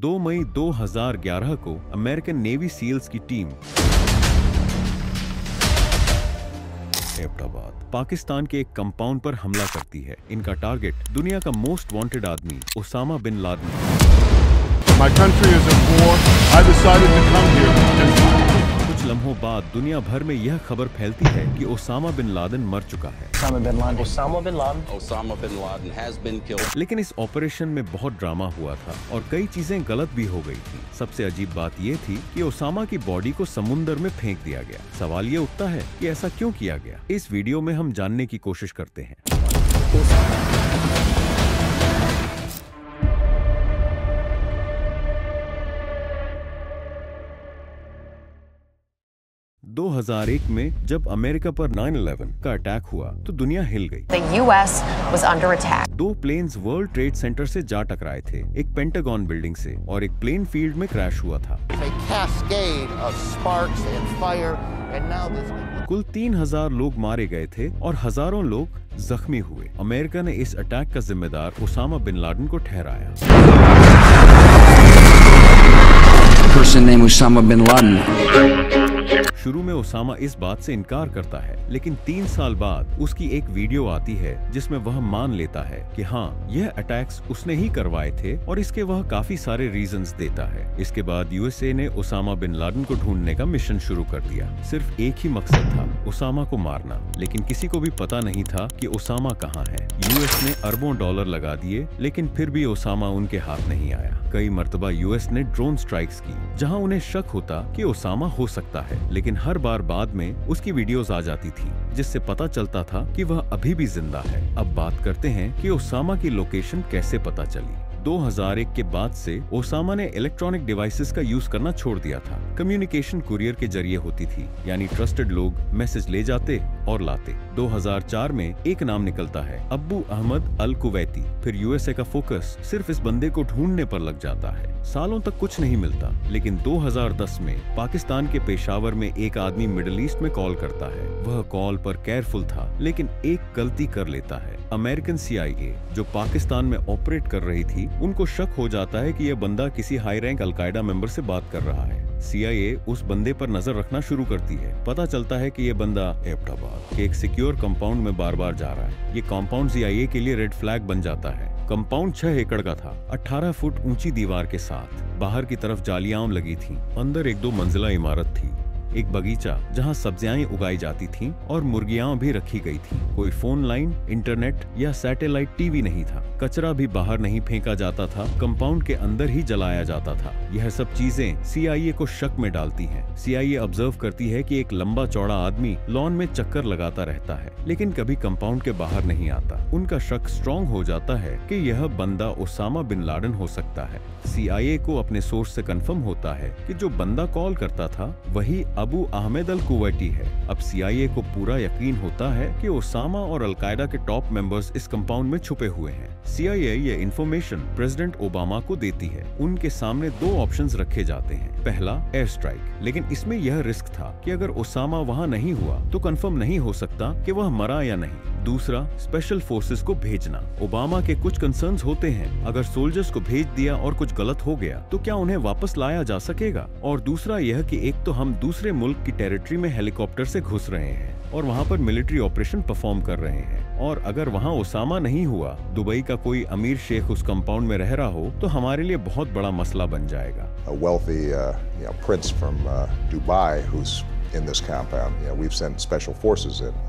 2 मई 2011 को American navy seals की team Abbottabad Pakistan के एक कंपाउंड पर हमला करती है। इनका टारगेट दुनिया का मोस्ट वांटेड आदमी Osama bin Laden. My country is at war. I decided to come here and fight. कुछ लम्हों बाद दुनिया भर में यह खबर फैलती है कि ओसामा बिन लादेन मर चुका है। Osama bin Laden has been killed. लेकिन इस ऑपरेशन में बहुत ड्रामा हुआ था और कई चीजें गलत भी हो गई थी। सबसे अजीब बात ये थी कि ओसामा की बॉडी को समुंदर में फेंक दिया गया। सवाल ये उठता है कि ऐसा क्यों किया गया। इस वीडियो में हम जानने की कोशिश करते हैं। 2001 में जब अमेरिका पर 9/11 का अटैक हुआ तो दुनिया हिल गई। The US was under attack. 2 planes world trade center से जा टकराए थे, एक पेंटागन बिल्डिंग से और एक प्लेन फील्ड में क्रैश हुआ था। कुल 3000 लोग मारे गए थे और हजारों लोग जख्मी हुए। अमेरिका ने इस अटैक का जिम्मेदार ओसामा बिन लादेन को ठहराया। Person named Osama bin Laden. शुरू में ओसामा इस बात से इनकार करता है, लेकिन 3 साल बाद उसकी एक वीडियो आती है जिसमें वह मान लेता है कि हाँ, यह अटैक्स उसने ही करवाए थे और इसके वह काफी सारे रीजंस देता है। इसके बाद यूएसए ने ओसामा बिन लादेन को ढूंढने का मिशन शुरू कर दिया। सिर्फ एक ही मकसद था, ओसामा को मारना। लेकिन किसी को भी पता नहीं था कि ओसामा कहाँ है। यूएस ने अरबों डॉलर लगा दिए, लेकिन फिर भी ओसामा उनके हाथ नहीं आया। कई मर्तबा यूएस ने ड्रोन स्ट्राइक्स की जहां उन्हें शक होता कि ओसामा हो सकता है, लेकिन हर बार बाद में उसकी वीडियोस आ जाती थी जिससे पता चलता था कि वह अभी भी जिंदा है। अब बात करते हैं कि ओसामा की लोकेशन कैसे पता चली। 2001 के बाद से ओसामा ने इलेक्ट्रॉनिक डिवाइसेस का यूज करना छोड़ दिया था। कम्युनिकेशन कुरियर के जरिए होती थी, यानी ट्रस्टेड लोग मैसेज ले जाते और लाते। 2004 में एक नाम निकलता है, अब्बू अहमद अल कुवैती। फिर यूएसए का फोकस सिर्फ इस बंदे को ढूंढने पर लग जाता है। सालों तक कुछ नहीं मिलता, लेकिन 2010 में पाकिस्तान के पेशावर में एक आदमी मिडिल ईस्ट में कॉल करता है। वह कॉल पर केयरफुल था, लेकिन एक गलती कर लेता है। अमेरिकन CIA जो पाकिस्तान में ऑपरेट कर रही थी, उनको शक हो जाता है कि यह बंदा किसी हाई रैंक अलकायदा मेंबर से बात कर रहा है। CIA उस बंदे पर नजर रखना शुरू करती है। पता चलता है कि यह बंदा एबटाबाद के एक सिक्योर कंपाउंड में बार बार जा रहा है। ये कंपाउंड CIA के लिए रेड फ्लैग बन जाता है। कंपाउंड 6 एकड़ का था, 18 फुट ऊंची दीवार के साथ। बाहर की तरफ जालियां लगी थी, अंदर 1-2 मंजिला इमारत थी, एक बगीचा जहां सब्जियां उगाई जाती थीं और मुर्गियां भी रखी गई थीं। कोई फोन लाइन, इंटरनेट या सैटेलाइट टीवी नहीं था। कचरा भी बाहर नहीं फेंका जाता था, कंपाउंड के अंदर ही जलाया जाता था। यह सब चीजें CIA को शक में डालती हैं। CIA ऑब्जर्व करती है कि एक लंबा चौड़ा आदमी लॉन में चक्कर लगाता रहता है, लेकिन कभी कंपाउंड के बाहर नहीं आता। उनका शक स्ट्रॉन्ग हो जाता है कि यह बंदा ओसामा बिन लादेन हो सकता है। CIA को अपने सोर्स से कंफर्म होता है कि जो बंदा कॉल करता था वही अबू अहमद अल कुवैती है। अब CIA को पूरा यकीन होता है कि ओसामा और अलकायदा के टॉप मेंबर्स इस कंपाउंड में छुपे हुए हैं। CIA ये इंफॉर्मेशन प्रेसिडेंट ओबामा को देती है। उनके सामने 2 ऑप्शंस रखे जाते हैं। पहला, एयर स्ट्राइक, लेकिन इसमें यह रिस्क था कि अगर ओसामा वहां नहीं हुआ तो कंफर्म नहीं हो सकता कि वह मरा या नहीं। दूसरा, स्पेशल फोर्सेस को भेजना। ओबामा के कुछ कंसर्न्स होते हैं, अगर सोल्जर्स को भेज दिया और कुछ गलत हो गया तो क्या उन्हें वापस लाया जा सकेगा। और दूसरा यह कि एक तो हम दूसरे मुल्क की टेरिटरी में हेलीकॉप्टर से घुस रहे हैं और वहाँ पर मिलिट्री ऑपरेशन परफॉर्म कर रहे हैं, और अगर वहाँ ओसामा नहीं हुआ, दुबई का कोई अमीर शेख उस कंपाउंड में रह रहा हो तो हमारे लिए बहुत बड़ा मसला बन जाएगा। A wealthy prince from Dubai who's in this compound. We've sent special forces in.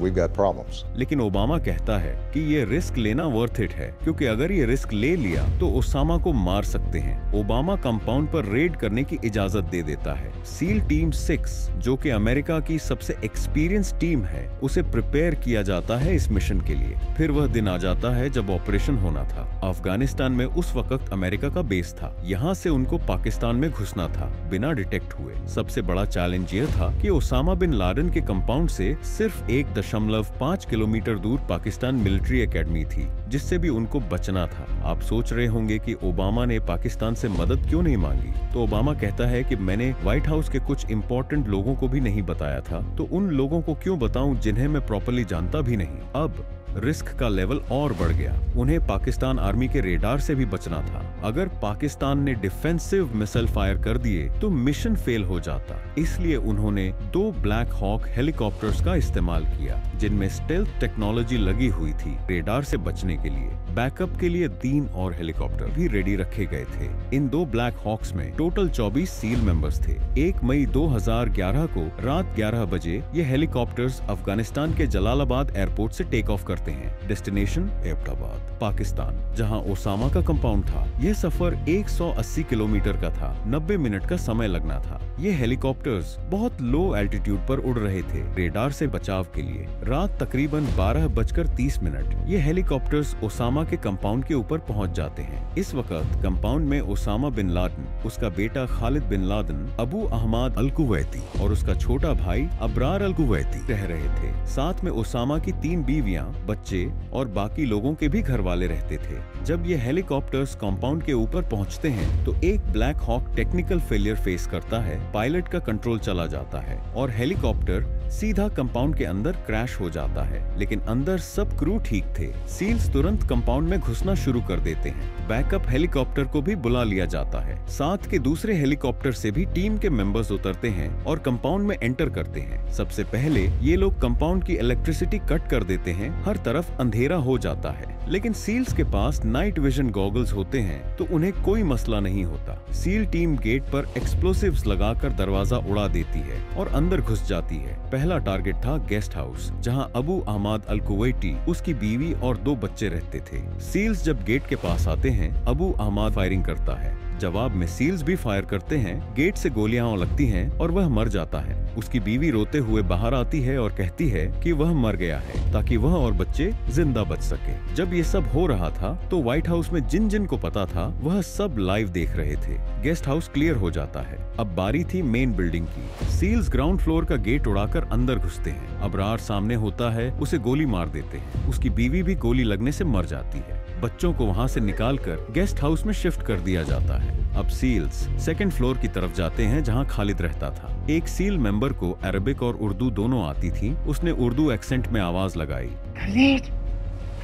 We've got problems. लेकिन ओबामा कहता है कि ये रिस्क लेना वर्थ इट है, क्योंकि अगर ये रिस्क ले लिया तो ओसामा को मार सकते हैं। ओबामा कंपाउंड पर रेड करने की इजाजत दे देता है। सील टीम 6, जो कि अमेरिका की सबसे एक्सपीरियंस टीम है, उसे प्रिपेयर किया जाता है इस मिशन के लिए। फिर वह दिन आ जाता है जब ऑपरेशन होना था। अफगानिस्तान में उस वक्त अमेरिका का बेस था। यहाँ से उनको पाकिस्तान में घुसना था बिना डिटेक्ट हुए। सबसे बड़ा चैलेंज यह था कि ओसामा बिन लादेन के कंपाउंड से सिर्फ 1.5 किलोमीटर दूर पाकिस्तान मिलिट्री एकेडमी थी, जिससे भी उनको बचना था। आप सोच रहे होंगे कि ओबामा ने पाकिस्तान से मदद क्यों नहीं मांगी। तो ओबामा कहता है कि मैंने व्हाइट हाउस के कुछ इंपॉर्टेंट लोगों को भी नहीं बताया था, तो उन लोगों को क्यों बताऊं जिन्हें मैं प्रॉपर्ली जानता भी नहीं। अब रिस्क का लेवल और बढ़ गया। उन्हें पाकिस्तान आर्मी के रेडार से भी बचना था। अगर पाकिस्तान ने डिफेंसिव मिसाइल फायर कर दिए तो मिशन फेल हो जाता। इसलिए उन्होंने 2 ब्लैक हॉक हेलीकॉप्टर्स का इस्तेमाल किया, जिनमें स्टेल्थ टेक्नोलॉजी लगी हुई थी। रेडार से बचने के लिए बैकअप के लिए 3 और हेलीकॉप्टर भी रेडी रखे गए थे। इन 2 ब्लैक हॉक्स में टोटल 24 सील मेंबर्स थे। 1 मई 2011 को रात 11 बजे ये हेलीकॉप्टर्स अफगानिस्तान के जलालाबाद एयरपोर्ट से टेक ऑफ करते हैं। डेस्टिनेशन एबटाबाद, पाकिस्तान, जहां ओसामा का कंपाउंड था। यह सफर 180 किलोमीटर का था। 90 मिनट का समय लगना था। ये हेलीकॉप्टर्स बहुत लो एल्टीट्यूड पर उड़ रहे थे रेडार से बचाव के लिए। रात तकरीबन 12:30 ये हेलीकॉप्टर्स ओसामा के कंपाउंड के ऊपर पहुंच जाते हैं। इस वक्त कंपाउंड में ओसामा बिन लादेन, उसका बेटा खालिद बिन लादेन, अबू अहमद अल कुवैती और उसका छोटा भाई अबरार अल कुवैती रह रहे थे। साथ में ओसामा की 3 बीवियां, बच्चे और बाकी लोगों के भी घर वाले रहते थे। जब ये हेलीकॉप्टर्स कंपाउंड के ऊपर पहुंचते हैं तो एक black hawk technical failure face करता है। पायलट का कंट्रोल चला जाता है और हेलीकॉप्टर सीधा कंपाउंड के अंदर क्रैश हो जाता है, लेकिन अंदर सब क्रू ठीक थे। सील्स तुरंत कंपाउंड में घुसना शुरू कर देते हैं। बैकअप हेलीकॉप्टर को भी बुला लिया जाता है। साथ के दूसरे हेलीकॉप्टर से भी टीम के मेंबर्स उतरते हैं और कंपाउंड में एंटर करते हैं। सबसे पहले ये लोग कंपाउंड की इलेक्ट्रिसिटी कट कर देते हैं। हर तरफ अंधेरा हो जाता है, लेकिन सील्स के पास नाइट विजन गॉगल्स होते हैं तो उन्हें कोई मसला नहीं होता। सील टीम गेट पर एक्सप्लोसिव्स लगाकर दरवाजा उड़ा देती है और अंदर घुस जाती है। पहला टारगेट था गेस्ट हाउस, जहां अबू अहमद अल कुवैती, उसकी बीवी और 2 बच्चे रहते थे। सील्स जब गेट के पास आते हैं, अबू अहमद फायरिंग करता है। जवाब में सील्स भी फायर करते हैं। गेट से गोलियां लगती हैं और वह मर जाता है। उसकी बीवी रोते हुए बाहर आती है और कहती है कि वह मर गया है ताकि वह और बच्चे जिंदा बच सके। जब ये सब हो रहा था तो व्हाइट हाउस में जिन जिन को पता था वह सब लाइव देख रहे थे। गेस्ट हाउस क्लियर हो जाता है। अब बारी थी मेन बिल्डिंग की। सील्स ग्राउंड फ्लोर का गेट उड़ाकर अंदर घुसते हैं। अबरार सामने होता है, उसे गोली मार देते हैं। उसकी बीवी भी गोली लगने से मर जाती है। बच्चों को वहां से निकालकर गेस्ट हाउस में शिफ्ट कर दिया जाता है। अब सील्स सेकंड फ्लोर की तरफ जाते हैं जहां खालिद रहता था। एक सील मेंबर को अरबिक और उर्दू दोनों आती थी। उसने उर्दू एक्सेंट में आवाज लगाई, खालिद,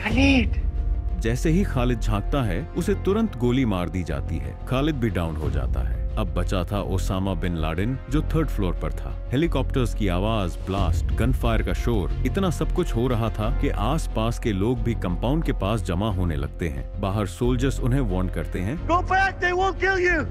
खालिद। जैसे ही खालिद झांकता है उसे तुरंत गोली मार दी जाती है। खालिद भी डाउन हो जाता है। अब बचा था ओसामा बिन लादेन जो 3rd फ्लोर पर था। हेलीकॉप्टर्स की आवाज, ब्लास्ट, गन फायर का शोर, इतना सब कुछ हो रहा था कि आसपास के लोग भी कंपाउंड के पास जमा होने लगते हैं। बाहर सोल्जर्स उन्हें वार्न करते हैं, Go back, they won't kill you!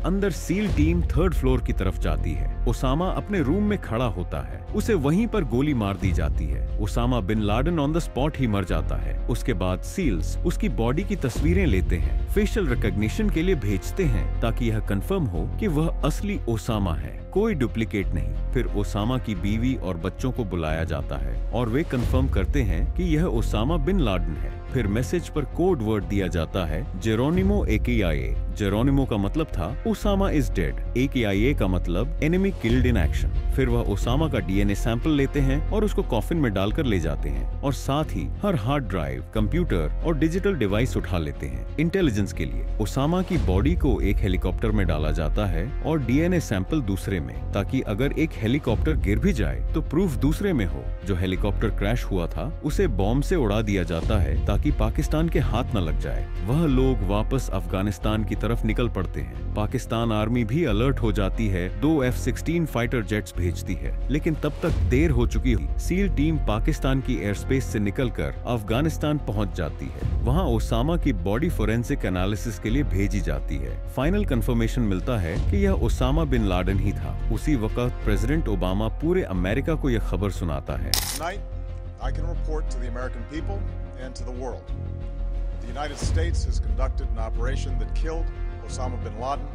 अंदर सील टीम 3rd फ्लोर की तरफ जाती है। ओसामा अपने रूम में खड़ा होता है। उसे वहीं पर गोली मार दी जाती है। Osama bin Laden on the spot ही मर जाता है। उसके बाद सील्स उसकी बॉडी की तस्वीरें लेते हैं, फेशियल रिकॉग्निशन के लिए भेजते हैं ताकि यह कंफर्म हो कि वह असली ओसामा है, कोई डुप्लीकेट नहीं। फिर ओसामा की बीवी और बच्चों को बुलाया जाता है और वे कंफर्म करते हैं कि यह ओसामा बिन लादेन है। फिर मैसेज पर कोड वर्ड दिया जाता है, जेरोनिमो AKIA। जेरोनिमो का मतलब था ओसामा इज डेड, AKIA का मतलब एनिमी किल्ड इन एक्शन। फिर वह ओसामा का DNA सैंपल लेते हैं और उसको कॉफिन में डालकर ले जाते हैं और साथ ही हर हार्ड ड्राइव, कंप्यूटर और डिजिटल डिवाइस उठा लेते हैं इंटेलिजेंस के लिए। ओसामा की बॉडी को एक हेलीकॉप्टर में डाला जाता है और DNA सैंपल दूसरे में, ताकि अगर एक हेलीकॉप्टर गिर भी जाए तो प्रूफ दूसरे में हो। जो हेलीकॉप्टर क्रैश हुआ था उसे बॉम्ब से उड़ा दिया जाता है ताकि पाकिस्तान के हाथ न लग जाए। वह लोग वापस अफगानिस्तान की तरफ निकल पड़ते हैं। पाकिस्तान आर्मी भी अलर्ट हो जाती है, 2 F-16 फाइटर जेट्स भेजती है, लेकिन तब तक देर हो चुकी हुई। सील टीम पाकिस्तान की एयर स्पेस से निकलकर अफगानिस्तान पहुंच जाती है। वहां ओसामा की बॉडी फोरेंसिक एनालिसिस के लिए भेजी जाती है। फाइनल कंफर्मेशन मिलता है कि यह ओसामा बिन लादेन ही था। उसी वक्त प्रेसिडेंट ओबामा पूरे अमेरिका को यह खबर सुनाता है, I can report to the American people and to the world. The United States has conducted an operation that killed Osama bin Laden,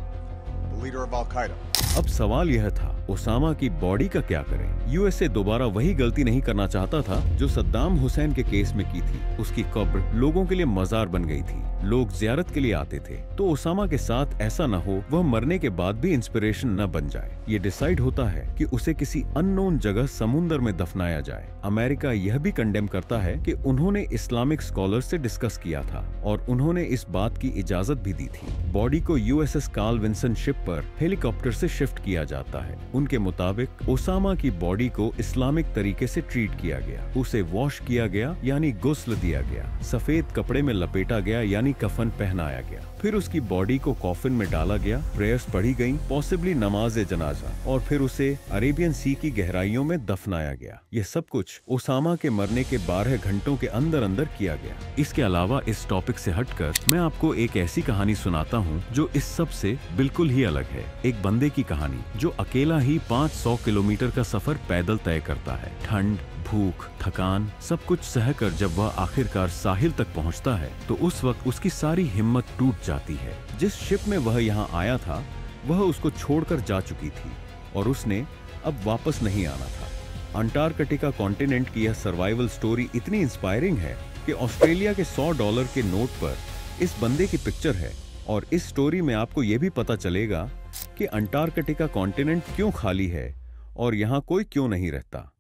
the leader of Al-Qaeda. अब सवाल यह था, ओसामा की बॉडी का क्या करें? यूएसए दोबारा वही गलती नहीं करना चाहता था जो सद्दाम हुसैन के केस में की थी। उसकी कब्र लोगों के लिए मजार बन गई थी, लोग जियारत के लिए आते थे। तो ओसामा के साथ ऐसा न हो वह मरने के बाद भी इंस्पिरेशन न बन जाए। ये डिसाइड होता है कि उसे किसी अननोन जगह समुंदर में दफनाया जाए। अमेरिका यह भी कंडेम करता है कि उन्होंने इस्लामिक स्कॉलर से डिस्कस किया था और उन्होंने इस बात की इजाजत भी दी थी। बॉडी को USS कार्ल विंसन शिप पर हेलीकॉप्टर से शिफ्ट किया जाता है। उनके मुताबिक ओसामा की बॉडी को इस्लामिक तरीके से ट्रीट किया गया। उसे वॉश किया गया यानी गुस्ल दिया गया, सफेद कपड़े में लपेटा गया यानी कफन पहनाया गया, फिर उसकी बॉडी को कॉफिन में डाला गया, प्रेयर्स पढ़ी गईं, पॉसिबली नमाज जनाजा, और फिर उसे अरेबियन सी की गहराइयों में दफनाया गया। यह सब कुछ ओसामा के मरने के 12 घंटों के अंदर अंदर किया गया। इसके अलावा इस टॉपिक से हटकर मैं आपको एक ऐसी कहानी सुनाता हूँ जो इस सब से बिल्कुल ही अलग है। एक बंदे की कहानी जो अकेला ही 500 किलोमीटर का सफर पैदल तय करता है। ठंड, भूख, थकान सब कुछ सहकर जब वह आखिरकार साहिल तक पहुंचता है तो उस वक्त उसकी सारी हिम्मत टूट जाती है। जिस शिप में वह यहाँ आया था वह उसको छोड़कर जा चुकी थी और उसने अब वापस नहीं आना था। अंटार्कटिका कॉन्टिनेंट की यह सर्वाइवल स्टोरी इतनी इंस्पायरिंग है कि ऑस्ट्रेलिया के $100 के नोट पर इस बंदे की पिक्चर है और इस स्टोरी में आपको यह भी पता चलेगा कि अंटार्कटिका कॉन्टिनेंट क्यों खाली है और यहाँ कोई क्यों नहीं रहता।